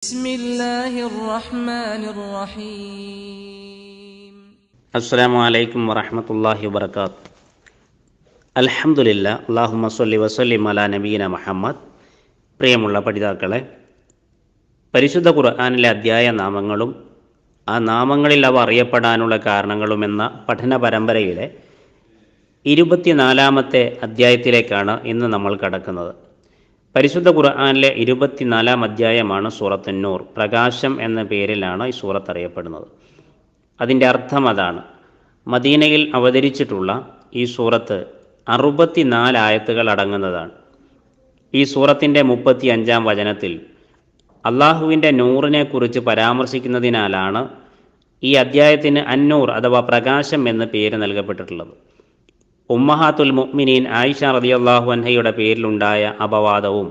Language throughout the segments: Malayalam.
بسم الله الرحمن الرحيم അസ്സലാമു അലൈക്കും വറഹ്മത്തുള്ളാഹി വബറകാത്ത്. അൽഹംദുലില്ലാ, അല്ലാഹുമ്മ സ്വല്ലി വസല്ലിം അലാ നബീന മുഹമ്മദ്. പ്രിയമുള്ള പഠിതാക്കളെ, പരിശുദ്ധ ഖുർആനിലെ അധ്യായ നാമങ്ങളും ആ നാമങ്ങളിൽ അവ അറിയപ്പെടാനുള്ള കാരണങ്ങളും എന്ന പഠന പരമ്പരയിലെ 24-ാമത്തെ അധ്യായത്തിലേക്കാണ് ഇന്ന് നമ്മൾ കടക്കുന്നത്. പരിശുദ്ധ ഖുർആനിലെ 24-ാം അധ്യായമാണ് സൂറത്തുൻ നൂർ. പ്രകാശം എന്ന പേരിലാണ് ഈ സൂറത്ത് അറിയപ്പെടുന്നത്. അതിൻ്റെ അർത്ഥം അതാണ്. മദീനയിൽ അവതരിച്ചിട്ടുള്ള ഈ സൂറത്ത് 64 ആയത്തുകൾ അടങ്ങുന്നതാണ്. ഈ സൂറത്തിൻ്റെ 35-ാം വചനത്തിൽ അള്ളാഹുവിൻ്റെ നൂറിനെ കുറിച്ച് പരാമർശിക്കുന്നതിനാലാണ് ഈ അധ്യായത്തിന് അന്നൂർ അഥവാ പ്രകാശം എന്ന് പേര് നൽകപ്പെട്ടിട്ടുള്ളത്. ഉമ്മഹാത്തുൽ മുഅ്മിനീൻ ആയിഷ റളിയല്ലാഹു അൻഹയുടെ പേരിലുണ്ടായ അപവാദവും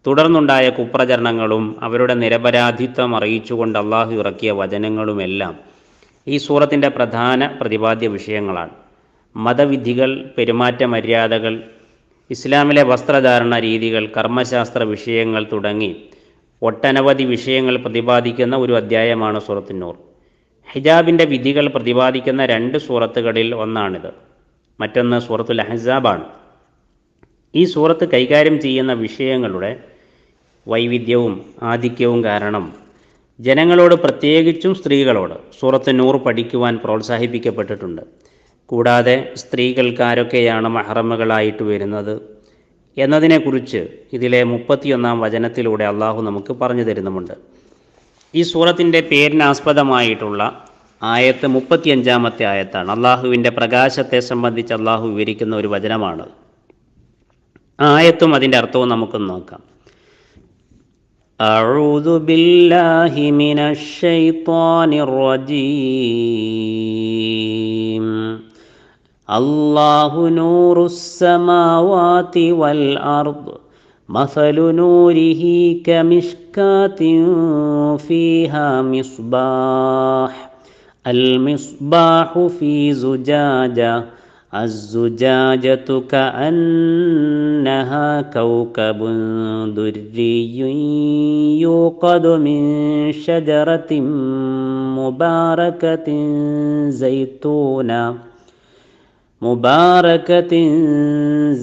തുടർന്നുണ്ടായ കുപ്രചരണങ്ങളും അവരുടെ നിരപരാധിത്വം അറിയിച്ചുകൊണ്ട് അള്ളാഹു ഇറക്കിയ വചനങ്ങളുമെല്ലാം ഈ സൂറത്തിൻ്റെ പ്രധാന പ്രതിപാദ്യ വിഷയങ്ങളാണ്. മതവിധികൾ, പെരുമാറ്റ മര്യാദകൾ, ഇസ്ലാമിലെ വസ്ത്രധാരണ രീതികൾ, കർമ്മശാസ്ത്ര വിഷയങ്ങൾ തുടങ്ങി ഒട്ടനവധി വിഷയങ്ങൾ പ്രതിപാദിക്കുന്ന ഒരു അധ്യായമാണ് സൂറത്തുൻ നൂർ. ഹിജാബിൻ്റെ വിധികൾ പ്രതിപാദിക്കുന്ന 2 സൂറത്തുകളിൽ ഒന്നാണിത്. മറ്റൊന്ന് സൂറത്തുൽ അഹ്സാബാണ്. ഈ സൂറത്ത് കൈകാര്യം ചെയ്യുന്ന വിഷയങ്ങളുടെ വൈവിധ്യവും ആധിക്യവും കാരണം ജനങ്ങളോട്, പ്രത്യേകിച്ചും സ്ത്രീകളോട് സൂറത്തുൻ നൂർ പഠിക്കുവാൻ പ്രോത്സാഹിപ്പിക്കപ്പെട്ടിട്ടുണ്ട്. കൂടാതെ സ്ത്രീകൾക്ക് ആരൊക്കെയാണ് മഹ്റമുകളായിട്ട് വരുന്നത് എന്നതിനെക്കുറിച്ച് ഇതിലെ 31-ാം വചനത്തിലൂടെ അള്ളാഹു നമുക്ക് പറഞ്ഞു തരുന്നുമുണ്ട്. ഈ സൂറത്തിൻ്റെ പേരിനാസ്പദമായിട്ടുള്ള ആയത്ത് 35-ാമത്തെ ആയത്താണ്. അള്ളാഹുവിൻ്റെ പ്രകാശത്തെ സംബന്ധിച്ച് അള്ളാഹു വിവരിക്കുന്ന ഒരു വചനമാണ്. ആ ആയത്തും അതിൻ്റെ അർത്ഥവും നമുക്കൊന്ന് നോക്കാം. അഊദു ബില്ലാഹി മിനശ് ശൈത്വാനിർ റജീം. അല്ലാഹു നൂറുസ് സമാവാതി വൽ അർദ് മസലു നൂരിഹി കമിഷ്കാത്തിൻ ഫീഹാ മിസ്ബാഹ് المصباح في زجاجة الزجاجة كأنها كوكب دري يوقد من شجرة مباركة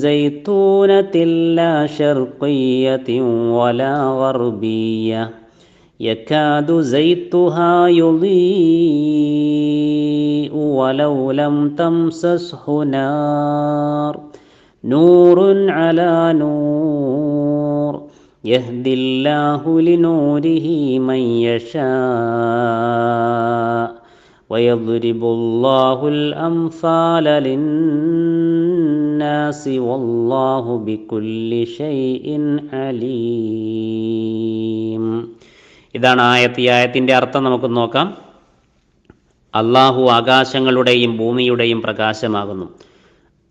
زيتونة لا شرقية ولا غربية يكاد زيتها يضيء ولو لم تمسسه نار نور على نور يهدي الله لنوره من يشاء ويضرب الله الأمثال للناس والله بكل شيء عليم. ഇതാണ് ആയത്ത്. ഈ ആയത്തിൻ്റെ അർത്ഥം നമുക്ക് നോക്കാം. അള്ളാഹു ആകാശങ്ങളുടെയും ഭൂമിയുടെയും പ്രകാശമാകുന്നു.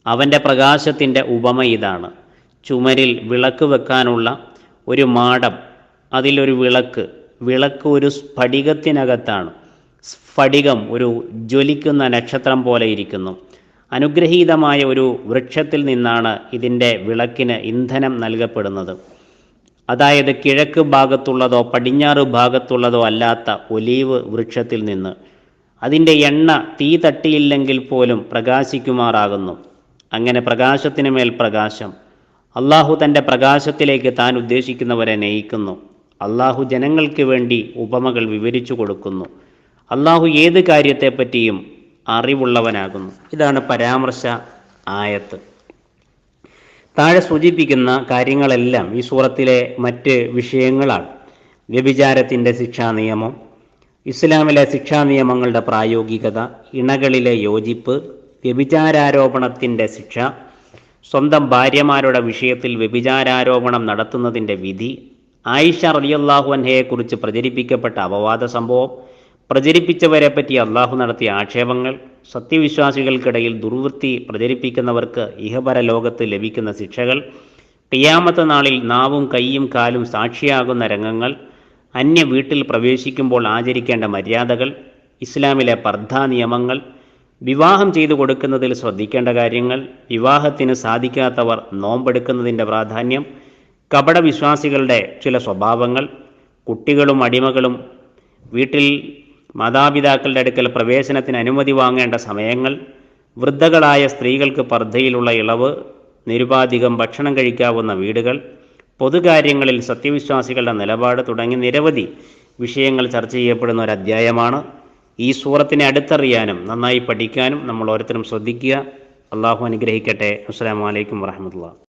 അവൻ്റെ പ്രകാശത്തിൻ്റെ ഉപമ ഇതാണ്. ചുമരിൽ വിളക്ക് വെക്കാനുള്ള ഒരു മാടം, അതിലൊരു വിളക്ക് ഒരു സ്ഫടികത്തിനകത്താണ്. സ്ഫടികം ഒരു ജ്വലിക്കുന്ന നക്ഷത്രം പോലെ ഇരിക്കുന്നു. അനുഗ്രഹീതമായ ഒരു വൃക്ഷത്തിൽ നിന്നാണ് ഇതിൻ്റെ വിളക്കിന് ഇന്ധനം നൽകപ്പെടുന്നത്. അതായത് കിഴക്ക് ഭാഗത്തുള്ളതോ പടിഞ്ഞാറ് ഭാഗത്തുള്ളതോ അല്ലാത്ത ഒലീവ് വൃക്ഷത്തിൽ നിന്ന്. അതിൻ്റെ എണ്ണ തീ തട്ടിയില്ലെങ്കിൽ പോലും പ്രകാശിക്കുമാറാകുന്നു. അങ്ങനെ പ്രകാശത്തിന് മേൽ പ്രകാശം. അള്ളാഹു തൻ്റെ പ്രകാശത്തിലേക്ക് താൻ ഉദ്ദേശിക്കുന്നവരെ നയിക്കുന്നു. അള്ളാഹു ജനങ്ങൾക്ക് വേണ്ടി ഉപമകൾ വിവരിച്ചു കൊടുക്കുന്നു. അള്ളാഹു ഏത് കാര്യത്തെപ്പറ്റിയും അറിവുള്ളവനാകുന്നു. ഇതാണ് പരാമർശ ആയത്ത്. താഴെ സൂചിപ്പിക്കുന്ന കാര്യങ്ങളെല്ലാം ഈ സൂറത്തിലെ മറ്റ് വിഷയങ്ങളാണ്. വ്യഭിചാരത്തിൻ്റെ ശിക്ഷാ നിയമം, ഇസ്ലാമിലെ ശിക്ഷാ നിയമങ്ങളുടെ പ്രായോഗികത, ഇണകളിലെ യോജിപ്പ്, വ്യഭിചാരാരോപണത്തിൻ്റെ ശിക്ഷ, സ്വന്തം ഭാര്യമാരുടെ വിഷയത്തിൽ വ്യഭിചാരാരോപണം നടത്തുന്നതിൻ്റെ വിധി, ആയിഷ റളിയല്ലാഹു അൻഹയെക്കുറിച്ച് പ്രചരിപ്പിക്കപ്പെട്ട അപവാദ സംഭവം, പ്രചരിപ്പിച്ചവരെ പറ്റി അള്ളാഹു നടത്തിയ ആക്ഷേപങ്ങൾ, സത്യവിശ്വാസികൾക്കിടയിൽ ദുർവൃത്തി പ്രചരിപ്പിക്കുന്നവർക്ക് ഇഹപര ലോകത്ത് ലഭിക്കുന്ന ശിക്ഷകൾ, ഖിയാമത്ത് നാളിൽ നാവും കൈയും കാലും സാക്ഷിയാകുന്ന രംഗങ്ങൾ, അന്യ വീട്ടിൽ പ്രവേശിക്കുമ്പോൾ ആചരിക്കേണ്ട മര്യാദകൾ, ഇസ്ലാമിലെ പർദ്ദ നിയമങ്ങൾ, വിവാഹം ചെയ്തു കൊടുക്കുന്നതിൽ ശ്രദ്ധിക്കേണ്ട കാര്യങ്ങൾ, വിവാഹത്തിന് സാധിക്കാത്തവർ നോമ്പെടുക്കുന്നതിൻ്റെ പ്രാധാന്യം, കപടവിശ്വാസികളുടെ ചില സ്വഭാവങ്ങൾ, കുട്ടികളും അടിമകളും വീട്ടിൽ മാതാപിതാക്കളുടെ അടുക്കൽ പ്രവേശനത്തിന് അനുമതി വാങ്ങേണ്ട സമയങ്ങൾ, വൃദ്ധകളായ സ്ത്രീകൾക്ക് പർദ്ദയിലുള്ള ഇളവ്, നിരുപാധികം ഭക്ഷണം കഴിക്കാവുന്ന വീടുകൾ, പൊതുകാര്യങ്ങളിൽ സത്യവിശ്വാസികളുടെ നിലപാട് തുടങ്ങി നിരവധി വിഷയങ്ങൾ ചർച്ച ചെയ്യപ്പെടുന്ന ഒരു അധ്യായമാണ്. ഈ സൂറത്തിനെ അടുത്തറിയാനും നന്നായി പഠിക്കാനും നമ്മൾ ഓരോരുത്തരും ശ്രദ്ധിക്കുക. അള്ളാഹു അനുഗ്രഹിക്കട്ടെ. അസ്സലാമു അലൈക്കും വറഹ്മത്തുള്ളാഹി.